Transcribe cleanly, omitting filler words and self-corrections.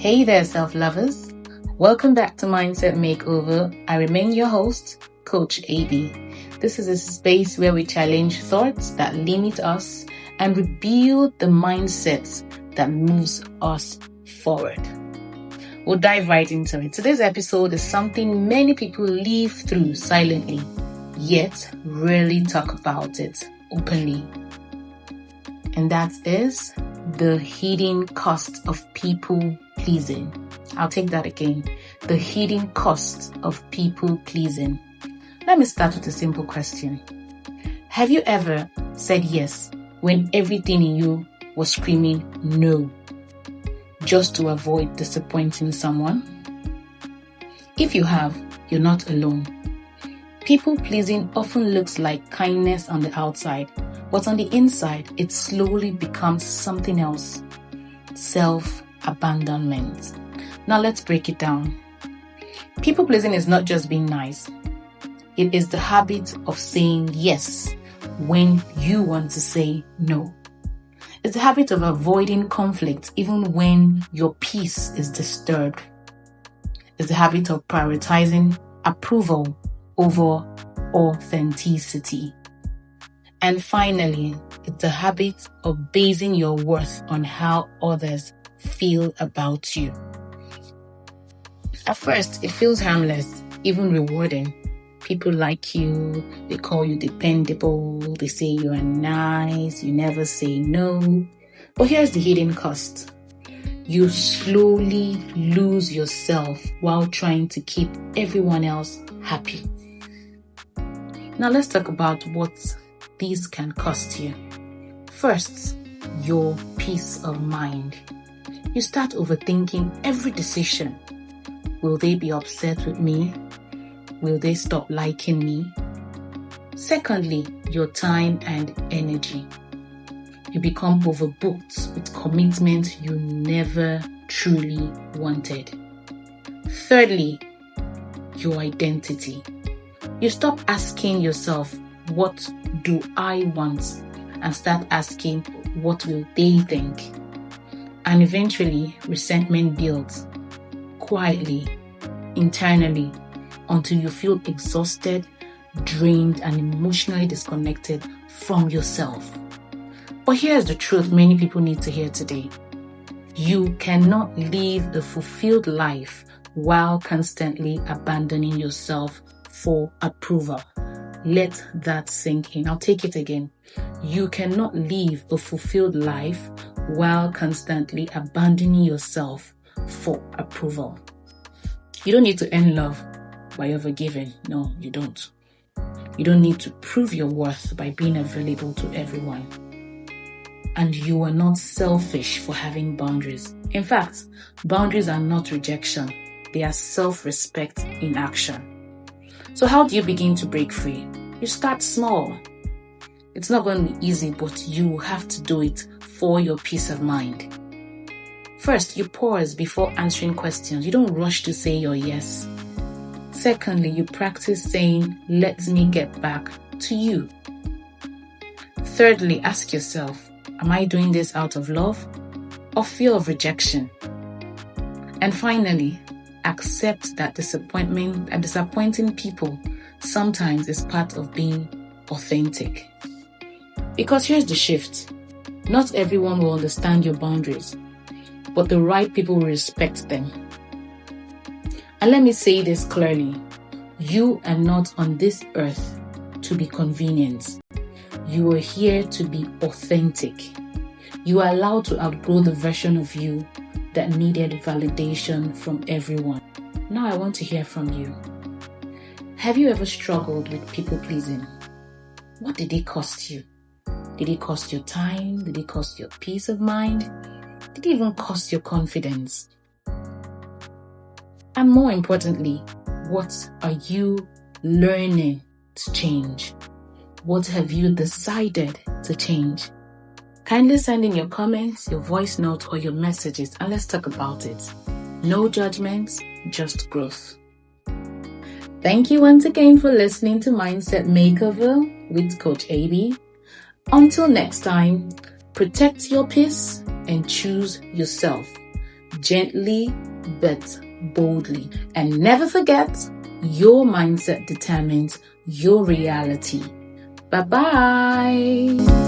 Hey there, self-lovers. Welcome back to Mindset Makeover. I remain your host, Coach AB. This is a space where we challenge thoughts that limit us and rebuild the mindsets that moves us forward. We'll dive right into it. Today's episode is something many people live through silently, yet rarely talk about it openly. And that is the hidden cost of people pleasing. I'll take that again. The hidden cost of people pleasing. Let me start with a simple question. Have you ever said yes when everything in you was screaming no, just to avoid disappointing someone? If you have, you're not alone. People pleasing often looks like kindness on the outside, but on the inside, it slowly becomes something else. Self-abandonment. Now let's break it down. People pleasing is not just being nice. It is the habit of saying yes when you want to say no. It's the habit of avoiding conflict even when your peace is disturbed. It's the habit of prioritizing approval over authenticity. And finally, it's the habit of basing your worth on how others feel about you. At first, it feels harmless, even rewarding. People like you, they call you dependable, they say you are nice, you never say no. But here's the hidden cost. You slowly lose yourself while trying to keep everyone else happy. Now let's talk about what these can cost you. First, your peace of mind. You start overthinking every decision. Will they be upset with me? Will they stop liking me? Secondly, your time and energy. You become overbooked with commitment you never truly wanted. Thirdly, your identity. You stop asking yourself, what do I want? And start asking, what will they think? And eventually, resentment builds quietly, internally, until you feel exhausted, drained, and emotionally disconnected from yourself. But here's the truth many people need to hear today. You cannot live a fulfilled life while constantly abandoning yourself for approval. Let that sink in. I'll take it again. You cannot live a fulfilled life while constantly abandoning yourself for approval. You don't need to earn love by overgiving. No, you don't. You don't need to prove your worth by being available to everyone. And you are not selfish for having boundaries. In fact, boundaries are not rejection. They are self-respect in action. So how do you begin to break free? You start small. It's not going to be easy, but you have to do it for your peace of mind. First, you pause before answering questions. You don't rush to say your yes. Secondly, you practice saying, let me get back to you. Thirdly, ask yourself, am I doing this out of love or fear of rejection? And finally, accept that disappointing people sometimes is part of being authentic. Because here's the shift. Not everyone will understand your boundaries, but the right people will respect them. And let me say this clearly. You are not on this earth to be convenient. You are here to be authentic. You are allowed to outgrow the version of you that needed validation from everyone. Now I want to hear from you. Have you ever struggled with people pleasing? What did it cost you? Did it cost your time? Did it cost your peace of mind? Did it even cost your confidence? And more importantly, what are you learning to change? What have you decided to change? Kindly send in your comments, your voice notes, or your messages, and let's talk about it. No judgments, just growth. Thank you once again for listening to Mindset Makeover with Coach AB. Until next time, protect your peace and choose yourself. gently but boldly. And never forget, your mindset determines your reality. Bye-bye.